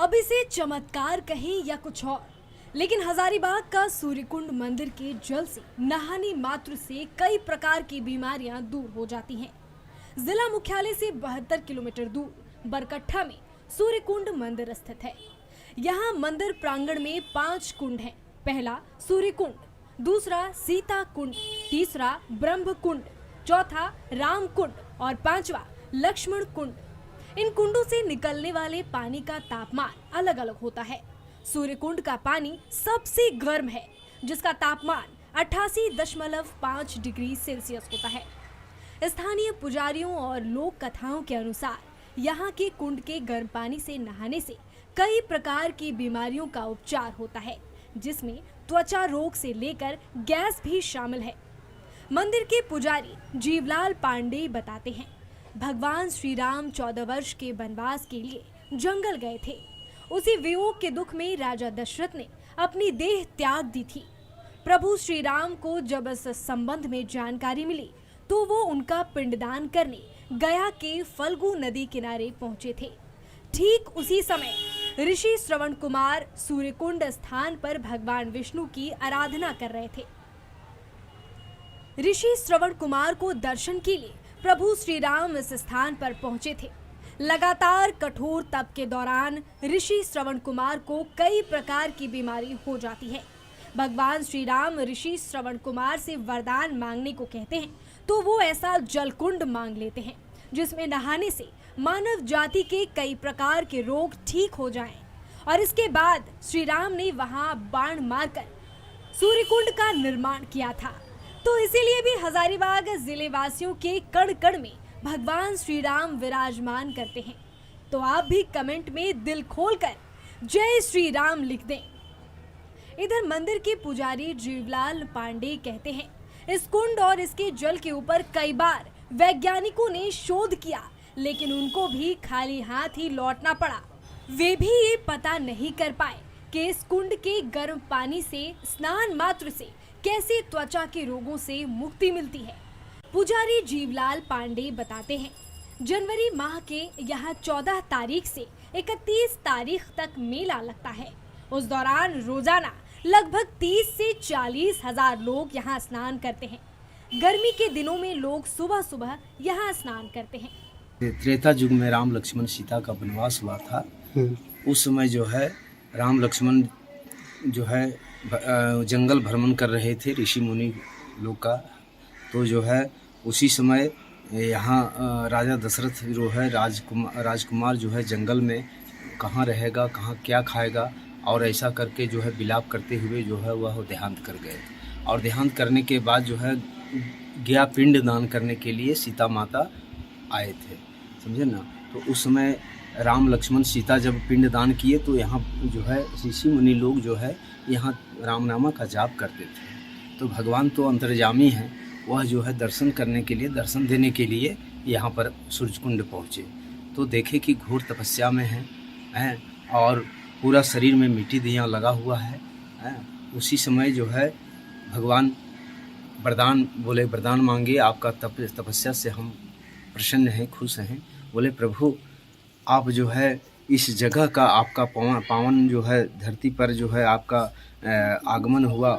अब इसे चमत्कार कहें या कुछ और, लेकिन हजारीबाग का सूर्यकुंड मंदिर के जल से नहाने मात्र से कई प्रकार की बीमारियां दूर हो जाती हैं। जिला मुख्यालय से 72 किलोमीटर दूर बरकट्ठा में सूर्यकुंड मंदिर स्थित है। यहाँ मंदिर प्रांगण में 5 कुंड हैं। पहला सूर्यकुंड, दूसरा सीता कुंड, तीसरा ब्रह्म कुंड, चौथा राम कुंड और पांचवा लक्ष्मण कुंड। इन कुंडों से निकलने वाले पानी का तापमान अलग अलग होता है। सूर्यकुंड का पानी सबसे गर्म है, जिसका तापमान 88.5 डिग्री सेल्सियस होता है। स्थानीय पुजारियों और लोक कथाओं के अनुसार यहाँ के कुंड के गर्म पानी से नहाने से कई प्रकार की बीमारियों का उपचार होता है, जिसमें त्वचा रोग से लेकर गैस भी शामिल है। मंदिर के पुजारी जीवलाल पांडे बताते हैं, भगवान श्री राम 14 वर्ष के वनवास के लिए जंगल गए थे। उसी वियोग के दुख में राजा दशरथ ने अपनी देह त्याग दी थी। प्रभु श्री राम को जब इस संबंध में जानकारी मिली तो वो उनका पिंडदान करने गया के फल्गु नदी किनारे पहुंचे थे। ठीक उसी समय ऋषि श्रवण कुमार सूर्यकुंड स्थान पर भगवान विष्णु की आराधना कर रहे थे। ऋषि श्रवण कुमार को दर्शन के लिए प्रभु श्री राम इस स्थान पर पहुंचे थे। लगातार कठोर तप के दौरान ऋषि श्रवण कुमार को कई प्रकार की बीमारी हो जाती है। भगवान श्री राम ऋषि श्रवण कुमार से वरदान मांगने को कहते हैं तो वो ऐसा जलकुंड मांग लेते हैं जिसमें नहाने से मानव जाति के कई प्रकार के रोग ठीक हो जाएं। और इसके बाद श्री राम ने वहां बाण मारकर सूर्यकुंड का निर्माण किया था। तो इसीलिए भी हजारीबाग जिले वासियों के कण कण में भगवान श्री राम विराजमान करते हैं। तो आप भी कमेंट में दिल खोलकर जय श्री राम लिख दें। इधर मंदिर के पुजारी जीवलाल पांडे कहते हैं, इस कुंड और इसके जल के ऊपर कई बार वैज्ञानिकों ने शोध किया, लेकिन उनको भी खाली हाथ ही लौटना पड़ा। वे भी ये पता नहीं कर पाए कि इस कुंड के गर्म पानी से स्नान मात्र से कैसे त्वचा के रोगों से मुक्ति मिलती है। पुजारी जीवलाल पांडे बताते हैं, जनवरी माह के यहाँ 14 तारीख से 31 तारीख तक मेला लगता है। उस दौरान रोजाना लगभग 30 से 40 हजार लोग यहाँ स्नान करते हैं। गर्मी के दिनों में लोग सुबह सुबह यहाँ स्नान करते हैं। त्रेता युग में राम लक्ष्मण सीता का वनवास हुआ था। उस समय जो है राम लक्ष्मण जो है जंगल भ्रमण कर रहे थे ऋषि मुनि लोग का। तो जो है उसी समय यहाँ राजा दशरथ जो है राजकुमार जो है जंगल में कहाँ रहेगा, कहाँ क्या खाएगा, और ऐसा करके जो है विलाप करते हुए जो है वह देहांत कर गए। और देहांत करने के बाद जो है गया पिंड दान करने के लिए सीता माता आए थे, समझे ना। तो उस समय राम लक्ष्मण सीता जब पिंड दान किए तो यहाँ जो है ऋषि मुनि लोग जो है यहाँ रामनामा का जाप करते थे। तो भगवान तो अंतर्यामी हैं, वह जो है दर्शन करने के लिए, दर्शन देने के लिए यहाँ पर सूर्यकुंड पहुँचे। तो देखे कि घोर तपस्या में हैं और पूरा शरीर में मिट्टी दिया लगा हुआ है। उसी समय जो है भगवान वरदान बोले, वरदान मांगे, आपका तपस्या से हम प्रसन्न हैं, खुश हैं। बोले प्रभु आप जो है इस जगह का आपका पावन जो है धरती पर जो है आपका आगमन हुआ,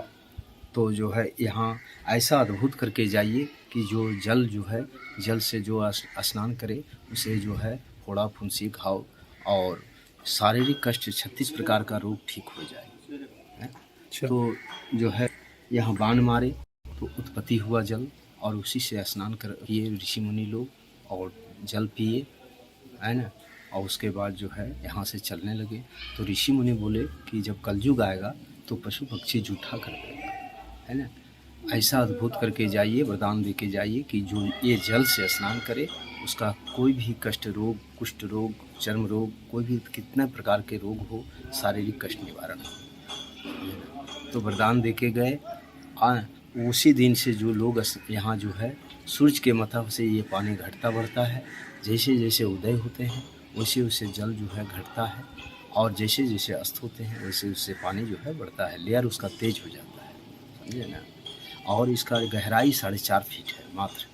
तो जो है यहाँ ऐसा अद्भुत करके जाइए कि जो जल जो है जल से जो स्नान करे उसे जो है फोड़ा फुंसी घाव और शारीरिक कष्ट 36 प्रकार का रोग ठीक हो जाए। तो जो है यहाँ बाण मारे तो उत्पत्ति हुआ जल, और उसी से स्नान कर किए ऋषि मुनि लोग और जल पिए, है ना। और उसके बाद जो है यहाँ से चलने लगे। तो ऋषि मुनि बोले कि जब कलयुग आएगा तो पशु पक्षी जूठा कर देगा, है ना। ऐसा अद्भुत करके जाइए, वरदान दे के जाइए कि जो ये जल से स्नान करे उसका कोई भी कष्ट रोग, कुष्ठ रोग, चर्म रोग, कोई भी कितना प्रकार के रोग हो, शारीरिक कष्ट निवारण हो। तो वरदान दे के गए। उसी दिन से जो लोग यहाँ जो है सूरज के मथा से ये पानी घटता बढ़ता है। जैसे जैसे उदय होते हैं वैसे वैसे जल जो है घटता है, और जैसे जैसे अस्त होते हैं वैसे वैसे पानी जो है बढ़ता है, लेयर उसका तेज हो जाता है, समझे ना। और इसका गहराई 4.5 फीट है मात्र।